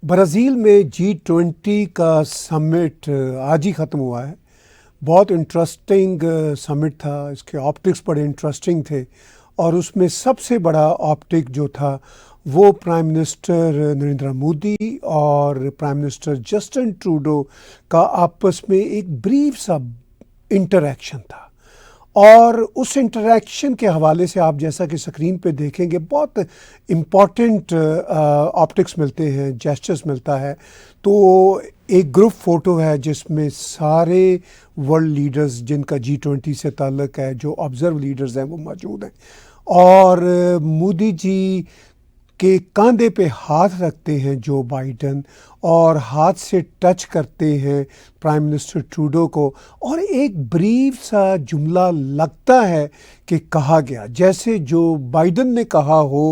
Brazil میں G20 کا سمٹ آج ہی ختم ہوا ہے۔ بہت انٹرسٹنگ سمٹ تھا، اس کے آپٹکس بڑے انٹرسٹنگ تھے، اور اس میں سب سے بڑا آپٹک جو تھا وہ پرائم منسٹر نریندر مودی اور پرائم منسٹر جسٹن ٹروڈو کا آپس میں ایک بریف سا انٹریکشن تھا۔ اور اس انٹریکشن کے حوالے سے آپ جیسا کہ سکرین پہ دیکھیں گے بہت امپورٹنٹ آپٹکس ملتے ہیں، جیسچرز ملتا ہے۔ تو ایک گروپ فوٹو ہے جس میں سارے ورلڈ لیڈرز جن کا G20 سے تعلق ہے، جو آبزرو لیڈرز ہیں، وہ موجود ہیں، اور مودی جی کے کاندھے پہ ہاتھ رکھتے ہیں جو بائیڈن، اور ہاتھ سے ٹچ کرتے ہیں پرائم منسٹر ٹروڈو کو، اور ایک بریف سا جملہ لگتا ہے کہ کہا گیا، جیسے جو بائیڈن نے کہا ہو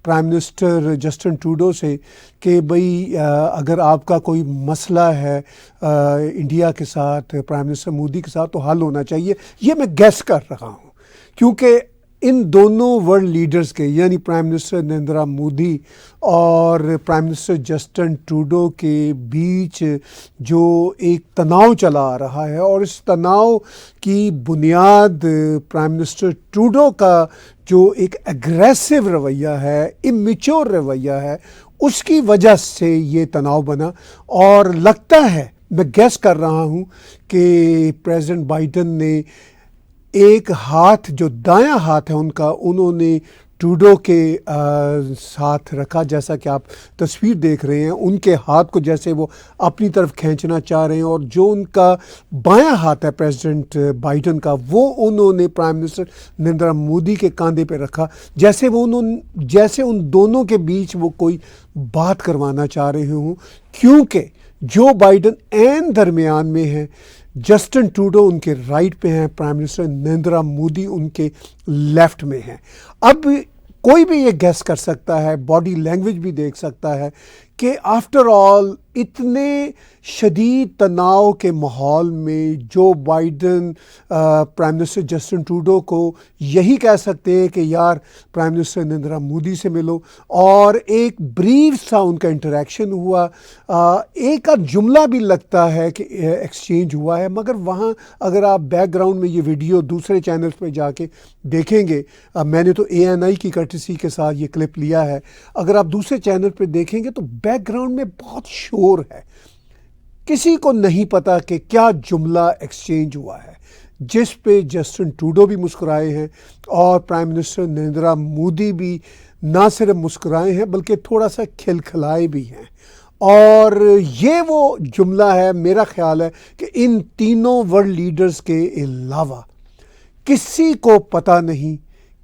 پرائم منسٹر جسٹن ٹروڈو سے کہ بھئی اگر آپ کا کوئی مسئلہ ہے انڈیا کے ساتھ، پرائم منسٹر مودی کے ساتھ، تو حل ہونا چاہیے۔ یہ میں گیس کر رہا ہوں کیونکہ ان دونوں ورلڈ لیڈرز کے، یعنی پرائم منسٹر نریندر مودی اور پرائم منسٹر جسٹن ٹروڈو کے بیچ جو ایک تناؤ چلا آ رہا ہے، اور اس تناؤ کی بنیاد پرائم منسٹر ٹروڈو کا جو ایک اگریسو رویہ ہے، امیچور رویہ ہے، اس کی وجہ سے یہ تناؤ بنا۔ اور لگتا ہے، میں گیس کر رہا ہوں کہ پریزیڈنٹ بائیڈن نے ایک ہاتھ، جو دایاں ہاتھ ہے ان کا، انہوں نے ٹروڈو کے ساتھ رکھا، جیسا کہ آپ تصویر دیکھ رہے ہیں، ان کے ہاتھ کو جیسے وہ اپنی طرف کھینچنا چاہ رہے ہیں، اور جو ان کا بایاں ہاتھ ہے پریزیڈنٹ بائیڈن کا، وہ انہوں نے پرائم منسٹر نریندر مودی کے کاندھے پہ رکھا، جیسے ان دونوں کے بیچ وہ کوئی بات کروانا چاہ رہے ہوں، کیونکہ جو بائیڈن عین درمیان میں ہے، جسٹن ٹروڈو ان کے رائٹ پہ ہیں، پرائم منسٹر نریندر مودی ان کے لیفٹ میں ہیں۔ اب کوئی بھی یہ گیس کر سکتا ہے، باڈی لینگویج بھی دیکھ سکتا ہے کہ آفٹر آل اتنے شدید تناؤ کے ماحول میں Joe Biden prime minister Justin Trudeau کو یہی کہہ سکتے ہیں کہ یار پرائم منسٹر نریندر مودی سے ملو، اور ایک بریف سا ان کا انٹریکشن ہوا، ایک آدھ جملہ بھی لگتا ہے کہ ایکسچینج ہوا ہے، مگر وہاں اگر آپ بیک گراؤنڈ میں یہ ویڈیو دوسرے چینلز پہ جا کے دیکھیں گے، میں نے تو ANI کی کرٹسی کے ساتھ یہ کلپ لیا ہے، اگر آپ دوسرے چینل پہ دیکھیں گے تو بیک گراؤنڈ میں بہت شور ہے، کسی کو نہیں پتا کہ کیا جملہ ایکسچینج ہوا ہے، جس پہ جسٹن ٹروڈو بھی مسکرائے ہیں اور پرائم منسٹر نریندر مودی بھی نہ صرف مسکرائے ہیں بلکہ تھوڑا سا کھلکھلائے بھی ہیں۔ اور یہ وہ جملہ ہے، میرا خیال ہے کہ ان تینوں ورلڈ لیڈرز کے علاوہ کسی کو پتہ نہیں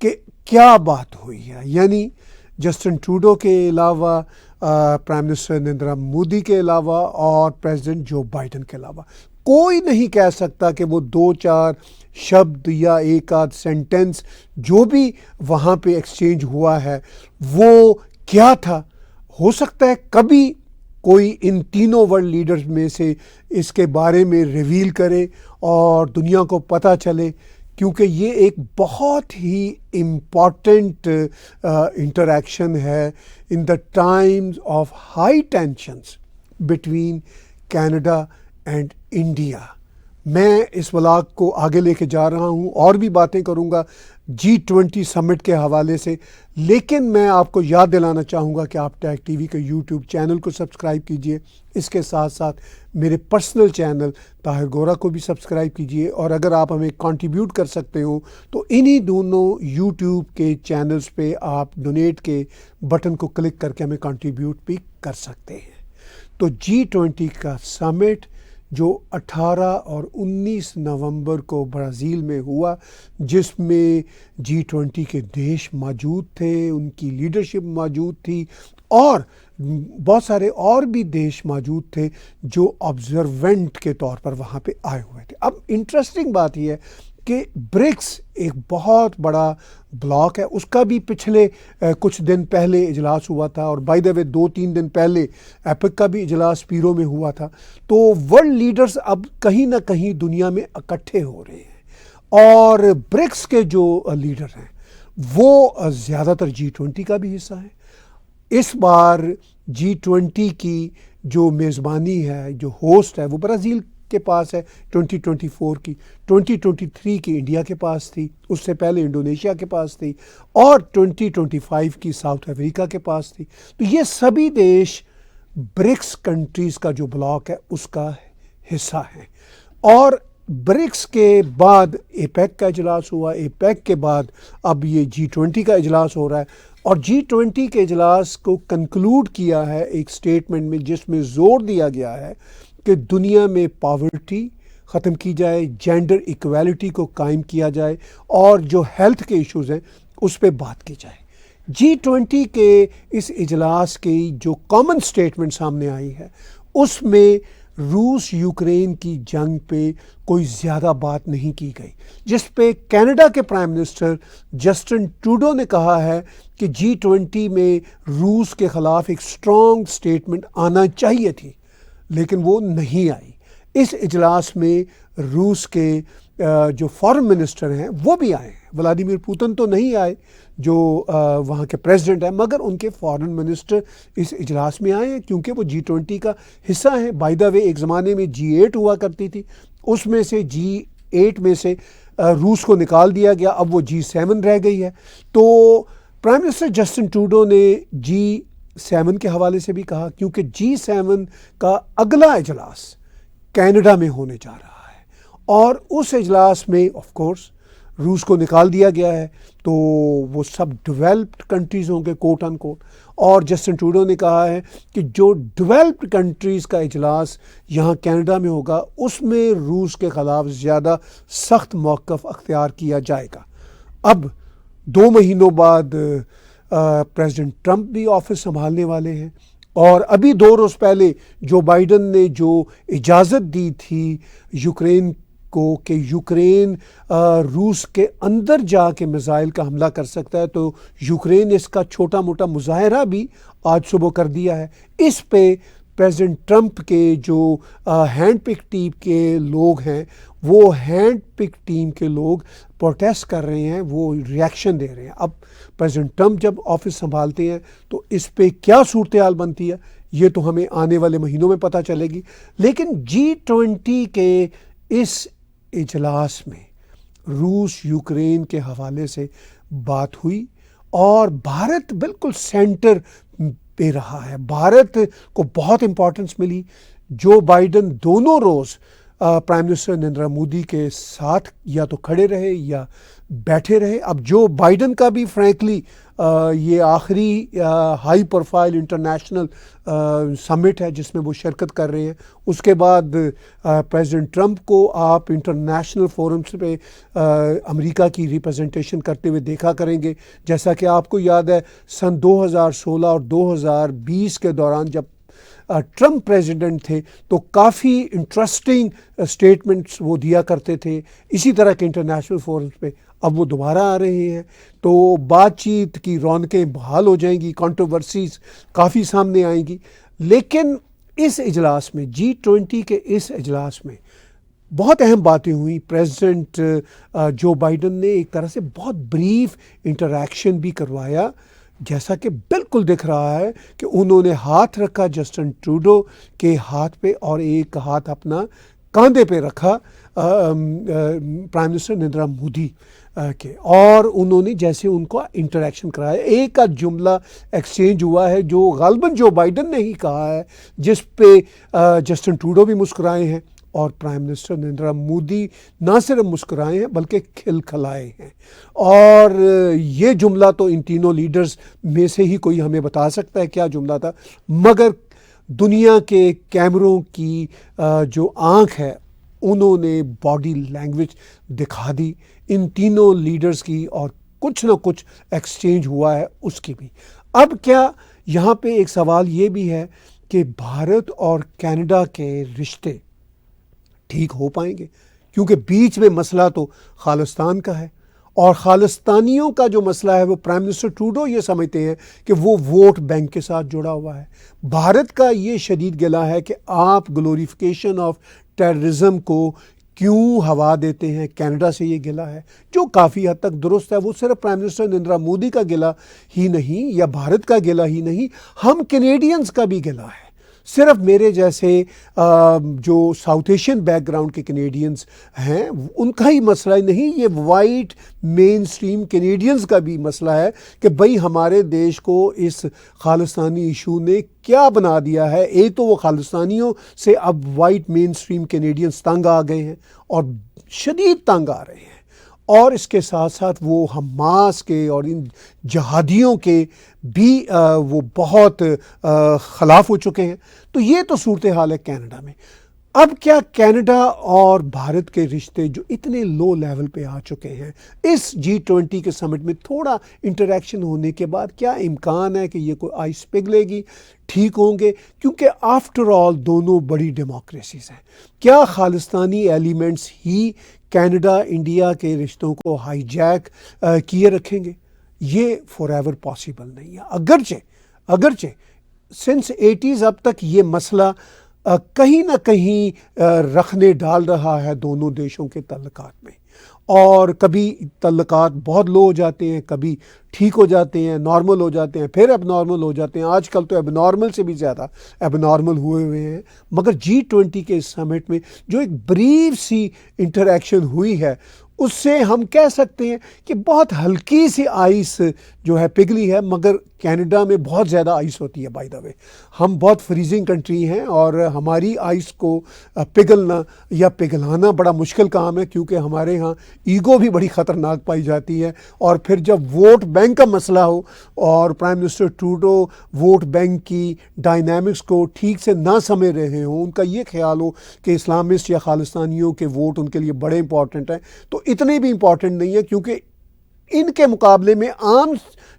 کہ کیا بات ہوئی ہے، یعنی جسٹن ٹروڈو کے علاوہ، پرائم منسٹر نریندر مودی کے علاوہ، اور پریزیڈنٹ جو بائیڈن کے علاوہ کوئی نہیں کہہ سکتا کہ وہ دو چار شبد یا ایک آدھ سینٹنس جو بھی وہاں پہ ایکسچینج ہوا ہے وہ کیا تھا۔ ہو سکتا ہے کبھی کوئی ان تینوں ورلڈ لیڈرز میں سے اس کے بارے میں ریویل کرے اور دنیا کو پتہ چلے، کیونکہ یہ ایک بہت ہی امپورٹنٹ انٹریکشن ہے in the times of high tensions between Canada and India. میں اس ولاگ کو آگے لے کے جا رہا ہوں، اور بھی باتیں کروں گا G20 سمٹ کے حوالے سے، لیکن میں آپ کو یاد دلانا چاہوں گا کہ آپ ٹیک ٹی وی کے یوٹیوب چینل کو سبسکرائب کیجئے، اس کے ساتھ ساتھ میرے پرسنل چینل طاہر گورا کو بھی سبسکرائب کیجئے، اور اگر آپ ہمیں کنٹریبیوٹ کر سکتے ہو تو انہی دونوں یوٹیوب کے چینلز پہ آپ ڈونیٹ کے بٹن کو کلک کر کے ہمیں کنٹریبیوٹ بھی کر سکتے ہیں۔ تو G20 کا سمٹ جو 18 اور 19 نومبر کو برازیل میں ہوا، جس میں G20 کے دیش موجود تھے، ان کی لیڈرشپ موجود تھی، اور بہت سارے اور بھی دیش موجود تھے جو آبزروینٹ کے طور پر وہاں پہ آئے ہوئے تھے۔ اب انٹرسٹنگ بات یہ ہے کہ برکس ایک بہت بڑا بلاک ہے، اس کا بھی پچھلے کچھ دن پہلے اجلاس ہوا تھا، اور بائی دا وے 2-3 دن پہلے ایپک کا بھی اجلاس پیرو میں ہوا تھا۔ تو ورلڈ لیڈرز اب کہیں نہ کہیں دنیا میں اکٹھے ہو رہے ہیں، اور برکس کے جو لیڈر ہیں وہ زیادہ تر G20 کا بھی حصہ ہیں۔ اس بار G20 کی جو میزبانی ہے، جو ہوسٹ ہے، وہ برازیل کے پاس ہے 2024 کی، 2023 کی انڈیا کے پاس تھی، اس سے پہلے انڈونیشیا کے پاس تھی، اور 2025 کی ساؤتھ افریقہ کے پاس تھی۔ تو یہ سبھی دیش برکس کنٹریز کا جو بلاک ہے اس کا حصہ ہیں۔ اور برکس کے بعد ایپیک کا اجلاس ہوا، ایپیک کے بعد اب یہ G20 کا اجلاس ہو رہا ہے، اور G20 کے اجلاس کو کنکلوڈ کیا ہے ایک سٹیٹمنٹ میں، جس میں زور دیا گیا ہے کہ دنیا میں پاورٹی ختم کی جائے، جینڈر ایکویلٹی کو قائم کیا جائے، اور جو ہیلتھ کے ایشوز ہیں اس پہ بات کی جائے۔ G20 کے اس اجلاس کی جو کامن سٹیٹمنٹ سامنے آئی ہے، اس میں روس یوکرین کی جنگ پہ کوئی زیادہ بات نہیں کی گئی، جس پہ کینیڈا کے پرائم منسٹر جسٹن ٹروڈو نے کہا ہے کہ G20 میں روس کے خلاف ایک اسٹرانگ سٹیٹمنٹ آنا چاہیے تھی، لیکن وہ نہیں آئی۔ اس اجلاس میں روس کے جو فارن منسٹر ہیں وہ بھی آئے ہیں، ولادیمیر پوتن تو نہیں آئے جو وہاں کے پریزیڈنٹ ہیں، مگر ان کے فارن منسٹر اس اجلاس میں آئے ہیں کیونکہ وہ G20 کا حصہ ہیں۔ بائی دا وے ایک زمانے میں G8 ہوا کرتی تھی، اس میں سے G8 میں سے روس کو نکال دیا گیا، اب وہ G7 رہ گئی ہے۔ تو پرائم منسٹر جسٹن ٹروڈو نے G7 کے حوالے سے بھی کہا، کیونکہ G7 کا اگلا اجلاس کینیڈا میں ہونے جا رہا ہے، اور اس اجلاس میں آف کورس روس کو نکال دیا گیا ہے، تو وہ سب ڈیولپڈ کنٹریز ہوں گے کوٹ ان کوٹ۔ اور جسٹن ٹروڈو نے کہا ہے کہ جو ڈیولپڈ کنٹریز کا اجلاس یہاں کینیڈا میں ہوگا، اس میں روس کے خلاف زیادہ سخت موقف اختیار کیا جائے گا۔ اب 2 مہینوں بعد پریزیڈنٹ ٹرمپ بھی آفس سنبھالنے والے ہیں، اور ابھی 2 روز پہلے جو بائیڈن نے جو اجازت دی تھی یوکرین کو کہ یوکرین روس کے اندر جا کے میزائل کا حملہ کر سکتا ہے، تو یوکرین اس کا چھوٹا موٹا مظاہرہ بھی آج صبح کر دیا ہے۔ اس پہ پریزیڈنٹ ٹرمپ کے جو ہینڈ پک ٹیم کے لوگ ہیں، وہ ہینڈ پک ٹیم کے لوگ پروٹیسٹ کر رہے ہیں، وہ ریاکشن دے رہے ہیں۔ اب پریزیڈنٹ ٹرمپ جب آفس سنبھالتے ہیں تو اس پہ کیا صورتحال بنتی ہے یہ تو ہمیں آنے والے مہینوں میں پتہ چلے گی۔ لیکن G20 کے اس اجلاس میں روس یوکرین کے حوالے سے بات ہوئی، اور بھارت بالکل سینٹر پہ رہا ہے، بھارت کو بہت امپورٹنس ملی۔ جو بائیڈن دونوں روز پرائم منسٹر نریندر مودی کے ساتھ یا تو کھڑے رہے یا بیٹھے رہے۔ اب جو بائیڈن کا بھی فرینکلی یہ آخری ہائی پروفائل انٹرنیشنل سمٹ ہے جس میں وہ شرکت کر رہے ہیں، اس کے بعد پریزیڈنٹ ٹرمپ کو آپ انٹرنیشنل فورمز پہ امریکہ کی ریپرزنٹیشن کرتے ہوئے دیکھا کریں گے۔ جیسا کہ آپ کو یاد ہے سن 2016 اور 2020 کے دوران جب ٹرمپ پریزیڈنٹ تھے تو کافی انٹرسٹنگ سٹیٹمنٹس وہ دیا کرتے تھے اسی طرح کے انٹرنیشنل فورمز پہ۔ اب وہ دوبارہ آ رہے ہیں تو بات چیت کی رونقیں بحال ہو جائیں گی، کنٹروورسیز کافی سامنے آئیں گی۔ لیکن اس اجلاس میں G20 کے اس اجلاس میں بہت اہم باتیں ہوئیں۔ پریزیڈنٹ جو بائیڈن نے ایک طرح سے بہت بریف انٹریکشن بھی کروایا، جیسا کہ بالکل دکھ رہا ہے کہ انہوں نے ہاتھ رکھا جسٹن ٹروڈو کے ہاتھ پہ اور ایک ہاتھ اپنا کاندھے پہ رکھا پرائم منسٹر نریندر مودی کے، اور انہوں نے جیسے ان کو انٹریکشن کرایا۔ ایک کا جملہ ایکسچینج ہوا ہے جو غالباً جو بائیڈن نے ہی کہا ہے، جس پہ جسٹن ٹروڈو بھی مسکرائے ہیں، اور پرائم منسٹر نریندر مودی نہ صرف مسکرائے ہیں بلکہ کھلکھلائے ہیں۔ اور یہ جملہ تو ان تینوں لیڈرز میں سے ہی کوئی ہمیں بتا سکتا ہے کیا جملہ تھا، مگر دنیا کے کیمروں کی جو آنکھ ہے انہوں نے باڈی لینگویج دکھا دی ان تینوں لیڈرز کی، اور کچھ نہ کچھ ایکسچینج ہوا ہے اس کی بھی۔ اب کیا یہاں پہ ایک سوال یہ بھی ہے کہ بھارت اور کینیڈا کے رشتے ٹھیک ہو پائیں گے، کیونکہ بیچ میں مسئلہ تو خالستان کا ہے، اور خالستانیوں کا جو مسئلہ ہے وہ پرائم منسٹر ٹروڈو یہ سمجھتے ہیں کہ وہ ووٹ بینک کے ساتھ جڑا ہوا ہے۔ بھارت کا یہ شدید گلہ ہے کہ آپ گلوریفیکیشن آف ٹیررزم کو کیوں ہوا دیتے ہیں کینیڈا سے یہ گلہ ہے، جو کافی حد تک درست ہے۔ وہ صرف پرائم منسٹر نریندر مودی کا گلہ ہی نہیں یا بھارت کا گلہ ہی نہیں، ہم کینیڈینز کا بھی گلہ ہے۔ صرف میرے جیسے جو ساؤتھ ایشین بیک گراؤنڈ کے کینیڈینز ہیں ان کا ہی مسئلہ نہیں، یہ وائٹ مین سٹریم کینیڈینز کا بھی مسئلہ ہے کہ بھئی ہمارے دیش کو اس خالستانی ایشو نے کیا بنا دیا ہے۔ ایک تو وہ خالستانیوں سے اب وائٹ مین سٹریم کینیڈینز تنگ آ گئے ہیں اور شدید تنگ آ رہے ہیں، اور اس کے ساتھ ساتھ وہ حماس کے اور ان جہادیوں کے بھی وہ بہت خلاف ہو چکے ہیں۔ تو یہ تو صورتحال ہے کینیڈا میں۔ اب کیا کینیڈا اور بھارت کے رشتے جو اتنے لو لیول پہ آ چکے ہیں، اس G20 کے سمٹ میں تھوڑا انٹریکشن ہونے کے بعد کیا امکان ہے کہ یہ کوئی آئس پگھلے گی، ٹھیک ہوں گے؟ کیونکہ آفٹر آل دونوں بڑی ڈیموکریسیز ہیں۔ کیا خالستانی ایلیمنٹس ہی کینیڈا انڈیا کے رشتوں کو ہائی جیک کیے رکھیں گے؟ یہ فار ایور پاسبل نہیں ہے۔ اگرچہ سنس 80s اب تک یہ مسئلہ کہیں نہ کہیں رخنے ڈال رہا ہے دونوں دیشوں کے تعلقات میں، اور کبھی تعلقات بہت لو ہو جاتے ہیں، کبھی ٹھیک ہو جاتے ہیں، نارمل ہو جاتے ہیں، پھر اب نارمل ہو جاتے ہیں۔ آج کل تو اب نارمل سے بھی زیادہ اب نارمل ہوئے ہیں، مگر G20 کے سمٹ میں جو ایک بریف سی انٹریکشن ہوئی ہے اس سے ہم کہہ سکتے ہیں کہ بہت ہلکی سی آئس جو ہے پگھلی ہے، مگر کینیڈا میں بہت زیادہ آئس ہوتی ہے بائی دا وے۔ ہم بہت فریزنگ کنٹری ہیں اور ہماری آئس کو پگھلنا یا پگھلانا بڑا مشکل کام ہے، کیونکہ ہمارے ہاں ایگو بھی بڑی خطرناک پائی جاتی ہے۔ اور پھر جب ووٹ بینک کا مسئلہ ہو اور prime minister Trudeau vote bank کی ڈائنامکس کو ٹھیک سے نہ سمجھ رہے ہوں، ان کا یہ خیال ہو کہ اسلامسٹ یا خالستانیوں کے ووٹ ان کے لیے بڑے امپورٹنٹ ہیں، تو اتنے بھی امپورٹنٹ نہیں ہے، کیونکہ ان کے مقابلے میں عام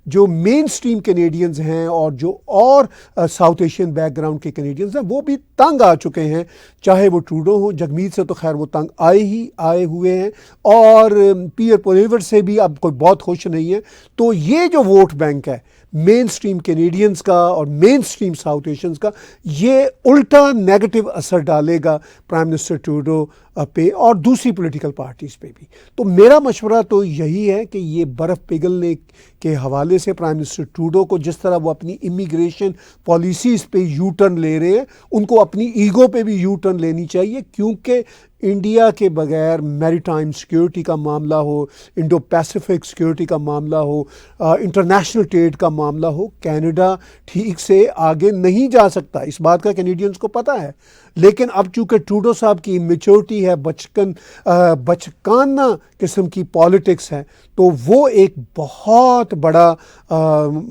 جو مین سٹریم کینیڈینز ہیں اور ساؤتھ ایشین بیک گراؤنڈ کے کینیڈینز ہیں وہ بھی تنگ آ چکے ہیں، چاہے وہ ٹروڈو ہوں۔ جگمیت سے تو خیر وہ تنگ آئے ہوئے ہیں، اور پیئر پولیور سے بھی اب کوئی بہت خوش نہیں ہے۔ تو یہ جو ووٹ بینک ہے مین سٹریم کینیڈینز کا اور مین سٹریم ساؤتھ ایشینز کا، یہ الٹا نیگیٹو اثر ڈالے گا پرائم منسٹر ٹروڈو پہ اور دوسری پولیٹیکل پارٹیز پہ بھی۔ تو میرا مشورہ تو یہی ہے کہ یہ برف پگھلنے کے حوالے سے پرائم منسٹر ٹروڈو کو، جس طرح وہ اپنی امیگریشن پالیسیز پہ یو ٹرن لے رہے ہیں، ان کو اپنی ایگو پہ بھی یو ٹرن لینی چاہیے، کیونکہ انڈیا کے بغیر میری ٹائم سیکیورٹی کا معاملہ ہو، انڈو پیسیفک سیکیورٹی کا معاملہ ہو، انٹرنیشنل ٹریڈ کا معاملہ ہو، کینیڈا ٹھیک سے آگے نہیں جا سکتا۔ اس بات کا کینیڈینز کو پتہ ہے، لیکن اب چونکہ ٹروڈو صاحب کی میچورٹی ہے، بچکانہ قسم کی پالیٹکس ہے، تو وہ ایک بہت بڑا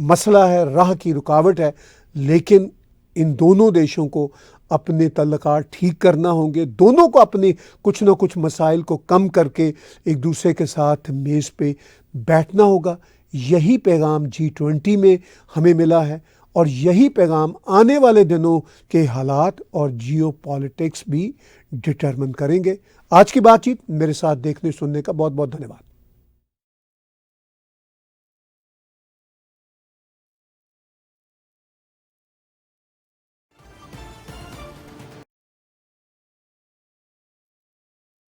مسئلہ ہے، راہ کی رکاوٹ ہے۔ لیکن ان دونوں دیشوں کو اپنے تعلقات ٹھیک کرنا ہوں گے، دونوں کو اپنے کچھ نہ کچھ مسائل کو کم کر کے ایک دوسرے کے ساتھ میز پہ بیٹھنا ہوگا۔ یہی پیغام G20 میں ہمیں ملا ہے، اور یہی پیغام آنے والے دنوں کے حالات اور جیو پالیٹکس بھی ڈٹرمن کریں گے۔ آج کی بات چیت میرے ساتھ دیکھنے سننے کا بہت بہت دھنیہ واد۔